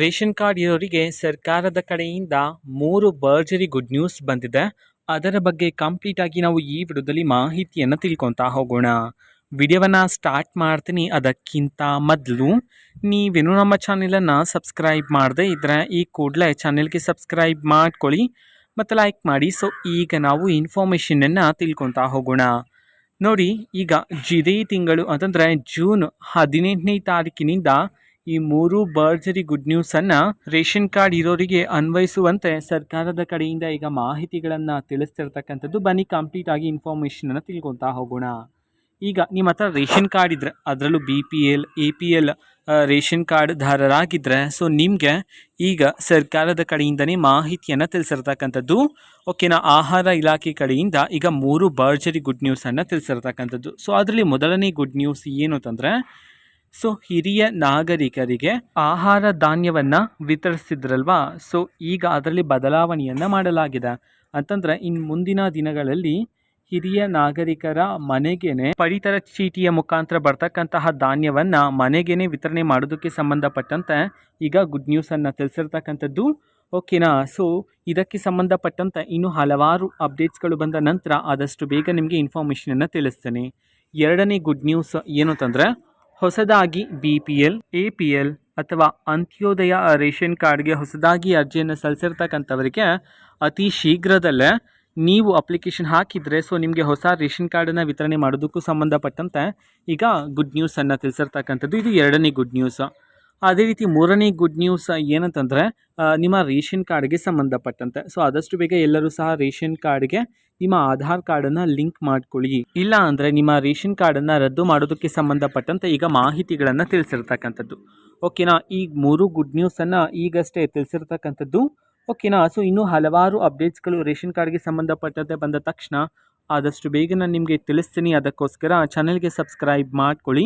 Ration card ಇರೋರಿಗೆ ಸರ್ಕಾರದ ಕಡೆಯಿಂದ 3 ಭರ್ಜರಿ ಗುಡ್ ನ್ಯೂಸ್ ಬಂದಿದೆ. ಅದರ ಬಗ್ಗೆ ಕಂಪ್ಲೀಟ್ ಆಗಿ ನಾವು ಈ ವಿಡಿಯೋದಲ್ಲಿ ಮಾಹಿತಿಯನ್ನು ತಿಳ್ಕೊತಾ ಹೋಗೋಣ. ವಿಡಿಯೋವನ್ನು ಸ್ಟಾರ್ಟ್ ಮಾಡ್ತೀನಿ. ಅದಕ್ಕಿಂತ ಮೊದಲು ನೀವೇನು ನಮ್ಮ ಚಾನೆಲನ್ನು ಸಬ್ಸ್ಕ್ರೈಬ್ ಮಾಡದೆ ಇದ್ರೆ ಈ ಕೂಡಲೇ ಚಾನೆಲ್ಗೆ ಸಬ್ಸ್ಕ್ರೈಬ್ ಮಾಡ್ಕೊಳ್ಳಿ ಮತ್ತು ಲೈಕ್ ಮಾಡಿ. ಸೊ ಈಗ ನಾವು ಇನ್ಫಾರ್ಮೇಷನನ್ನು ತಿಳ್ಕೊತಾ ಹೋಗೋಣ. ನೋಡಿ, ಈಗ ಇದೇ ತಿಂಗಳು ಅಂತಂದರೆ ಜೂನ್ 18ನೇ ತಾರೀಕಿನಿಂದ ಈ 3 ಭರ್ಜರಿ ಗುಡ್ ನ್ಯೂಸನ್ನು ರೇಷನ್ ಕಾರ್ಡ್ ಇರೋರಿಗೆ ಅನ್ವಯಿಸುವಂತೆ ಸರ್ಕಾರದ ಕಡೆಯಿಂದ ಈಗ ಮಾಹಿತಿಗಳನ್ನು ತಿಳಿಸ್ತಿರ್ತಕ್ಕಂಥದ್ದು. ಬನ್ನಿ ಕಂಪ್ಲೀಟ್ ಆಗಿ ಇನ್ಫಾರ್ಮೇಷನನ್ನು ತಿಳ್ಕೊತಾ ಹೋಗೋಣ. ಈಗ ನಿಮ್ಮ ಹತ್ರ ರೇಷನ್ ಕಾರ್ಡ್ ಇದ್ದರೆ, ಅದರಲ್ಲೂ BPL APL ರೇಷನ್ ಕಾರ್ಡ್ ಧಾರರಾಗಿದ್ದರೆ, ಸೊ ನಿಮಗೆ ಈಗ ಸರ್ಕಾರದ ಕಡೆಯಿಂದನೇ ಮಾಹಿತಿಯನ್ನು ತಿಳಿಸಿರ್ತಕ್ಕಂಥದ್ದು. ಓಕೆನಾ, ಆಹಾರ ಇಲಾಖೆ ಕಡೆಯಿಂದ ಈಗ 3 ಭರ್ಜರಿ ಗುಡ್ ನ್ಯೂಸನ್ನು ತಿಳಿಸಿರ್ತಕ್ಕಂಥದ್ದು. ಸೊ ಅದರಲ್ಲಿ ಮೊದಲನೇ ಗುಡ್ ನ್ಯೂಸ್ ಏನು ಅಂತಂದರೆ, ಸೊ ಹಿರಿಯ ನಾಗರಿಕರಿಗೆ ಆಹಾರ ಧಾನ್ಯವನ್ನು ವಿತರಿಸಿದ್ರಲ್ವಾ, ಸೊ ಈಗ ಅದರಲ್ಲಿ ಬದಲಾವಣೆಯನ್ನು ಮಾಡಲಾಗಿದೆ. ಅಂತಂದರೆ ಇನ್ನು ಮುಂದಿನ ದಿನಗಳಲ್ಲಿ ಹಿರಿಯ ನಾಗರಿಕರ ಮನೆಗೇನೆ ಪಡಿತರ ಚೀಟಿಯ ಮುಖಾಂತರ ಬರ್ತಕ್ಕಂತಹ ಧಾನ್ಯವನ್ನು ಮನೆಗೇನೆ ವಿತರಣೆ ಮಾಡೋದಕ್ಕೆ ಸಂಬಂಧಪಟ್ಟಂತೆ ಈಗ ಗುಡ್ ನ್ಯೂಸನ್ನು ತಿಳಿಸಿರ್ತಕ್ಕಂಥದ್ದು. ಓಕೆನಾ, ಸೊ ಇದಕ್ಕೆ ಸಂಬಂಧಪಟ್ಟಂತೆ ಇನ್ನು ಹಲವಾರು ಅಪ್ಡೇಟ್ಸ್ಗಳು ಬಂದ ನಂತರ ಆದಷ್ಟು ಬೇಗ ನಿಮಗೆ ಇನ್ಫಾರ್ಮೇಷನನ್ನು ತಿಳಿಸ್ತೇನೆ. ಎರಡನೇ ಗುಡ್ ನ್ಯೂಸ್ ಏನು ಅಂತಂದರೆ, ಹೊಸದಾಗಿ BPL APL ಅಥವಾ ಅಂತ್ಯೋದಯ ರೇಷನ್ ಕಾರ್ಡ್ಗೆ ಹೊಸದಾಗಿ ಅರ್ಜಿಯನ್ನು ಸಲ್ಲಿಸಿರ್ತಕ್ಕಂಥವರಿಗೆ ಅತಿ ಶೀಘ್ರದಲ್ಲೇ ನೀವು ಅಪ್ಲಿಕೇಶನ್ ಹಾಕಿದರೆ ಸೊ ನಿಮಗೆ ಹೊಸ ರೇಷನ್ ಕಾರ್ಡನ್ನು ವಿತರಣೆ ಮಾಡೋದಕ್ಕೂ ಸಂಬಂಧಪಟ್ಟಂತೆ ಈಗ ಗುಡ್ ನ್ಯೂಸನ್ನು ತಿಳಿಸಿರ್ತಕ್ಕಂಥದ್ದು. ಇದು ಎರಡನೇ ಗುಡ್ ನ್ಯೂಸ್. ಅದೇ ರೀತಿ ಮೂರನೇ ಗುಡ್ ನ್ಯೂಸ್ ಏನಂತಂದರೆ, ನಿಮ್ಮ ರೇಷನ್ ಕಾರ್ಡ್ಗೆ ಸಂಬಂಧಪಟ್ಟಂತೆ ಸೊ ಆದಷ್ಟು ಬೇಗ ಎಲ್ಲರೂ ಸಹ ರೇಷನ್ ಕಾರ್ಡ್ಗೆ ನಿಮ್ಮ ಆಧಾರ್ ಕಾರ್ಡನ್ನು ಲಿಂಕ್ ಮಾಡ್ಕೊಳ್ಳಿ. ಇಲ್ಲ ಅಂದರೆ ನಿಮ್ಮ ರೇಷನ್ ಕಾರ್ಡನ್ನು ರದ್ದು ಮಾಡೋದಕ್ಕೆ ಸಂಬಂಧಪಟ್ಟಂತೆ ಈಗ ಮಾಹಿತಿಗಳನ್ನು ತಿಳಿಸಿರ್ತಕ್ಕಂಥದ್ದು. ಓಕೆನಾ, ಈ 3 ಗುಡ್ ನ್ಯೂಸನ್ನು ಈಗಷ್ಟೇ ತಿಳಿಸಿರ್ತಕ್ಕಂಥದ್ದು. ಓಕೆನಾ, ಸೊ ಇನ್ನೂ ಹಲವಾರು ಅಪ್ಡೇಟ್ಸ್ಗಳು ರೇಷನ್ ಕಾರ್ಡ್ಗೆ ಸಂಬಂಧಪಟ್ಟಂತೆ ಬಂದ ತಕ್ಷಣ ಆದಷ್ಟು ಬೇಗ ನಾನು ನಿಮಗೆ ತಿಳಿಸ್ತೀನಿ. ಅದಕ್ಕೋಸ್ಕರ ಚಾನಲ್ಗೆ ಸಬ್ಸ್ಕ್ರೈಬ್ ಮಾಡ್ಕೊಳ್ಳಿ.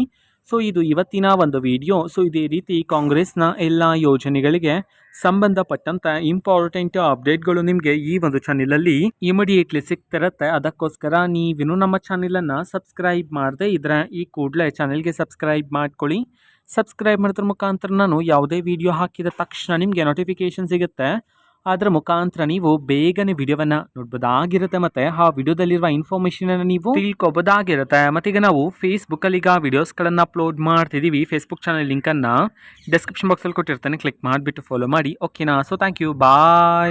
ಸೊ ಇದು ಇವತ್ತಿನ ಒಂದು ವಿಡಿಯೋ. ಸೊ ಇದೇ ರೀತಿ ಕಾಂಗ್ರೆಸ್ನ ಎಲ್ಲ ಯೋಜನೆಗಳಿಗೆ ಸಂಬಂಧಪಟ್ಟಂಥ ಇಂಪಾರ್ಟೆಂಟ್ ಅಪ್ಡೇಟ್ಗಳು ನಿಮಗೆ ಈ ಒಂದು ಚಾನೆಲಲ್ಲಿ ಇಮಿಡಿಯೇಟ್ಲಿ ಸಿಗ್ತಿರುತ್ತೆ. ಅದಕ್ಕೋಸ್ಕರ ನೀವೇನು ನಮ್ಮ ಚಾನೆಲನ್ನು ಸಬ್ಸ್ಕ್ರೈಬ್ ಮಾಡದೆ ಇದ್ರೆ ಈ ಕೂಡಲೇ ಚಾನೆಲ್ಗೆ ಸಬ್ಸ್ಕ್ರೈಬ್ ಮಾಡ್ಕೊಳ್ಳಿ. ಸಬ್ಸ್ಕ್ರೈಬ್ ಮಾಡೋದ್ರ ಮುಖಾಂತರ ನಾನು ಯಾವುದೇ ವಿಡಿಯೋ ಹಾಕಿದ ತಕ್ಷಣ ನಿಮಗೆ ನೋಟಿಫಿಕೇಶನ್ ಸಿಗುತ್ತೆ. ಅದರ ಮುಖಾಂತರ ನೀವು ಬೇಗನೆ ವಿಡಿಯೋವನ್ನು ನೋಡ್ಬೋದಾಗಿರುತ್ತೆ ಮತ್ತು ಆ ವಿಡಿಯೋದಲ್ಲಿರುವ ಇನ್ಫಾರ್ಮೇಷನನ್ನು ನೀವು ತಿಳ್ಕೊಬೋದಾಗಿರುತ್ತೆ. ಮತ್ತು ಈಗ ನಾವು ಫೇಸ್ಬುಕ್ಕಲ್ಲಿ ಈಗ ವಿಡಿಯೋಸ್ಗಳನ್ನು ಅಪ್ಲೋಡ್ ಮಾಡ್ತಿದ್ದೀವಿ. ಫೇಸ್ಬುಕ್ ಚಾನಲ್ ಲಿಂಕನ್ನು ಡಿಸ್ಕ್ರಿಪ್ಷನ್ ಬಾಕ್ಸಲ್ಲಿ ಕೊಟ್ಟಿರ್ತಾನೆ, ಕ್ಲಿಕ್ ಮಾಡಿಬಿಟ್ಟು ಫಾಲೋ ಮಾಡಿ. ಓಕೆನಾ, ಸೊ ಥ್ಯಾಂಕ್ ಯು, ಬಾಯ್.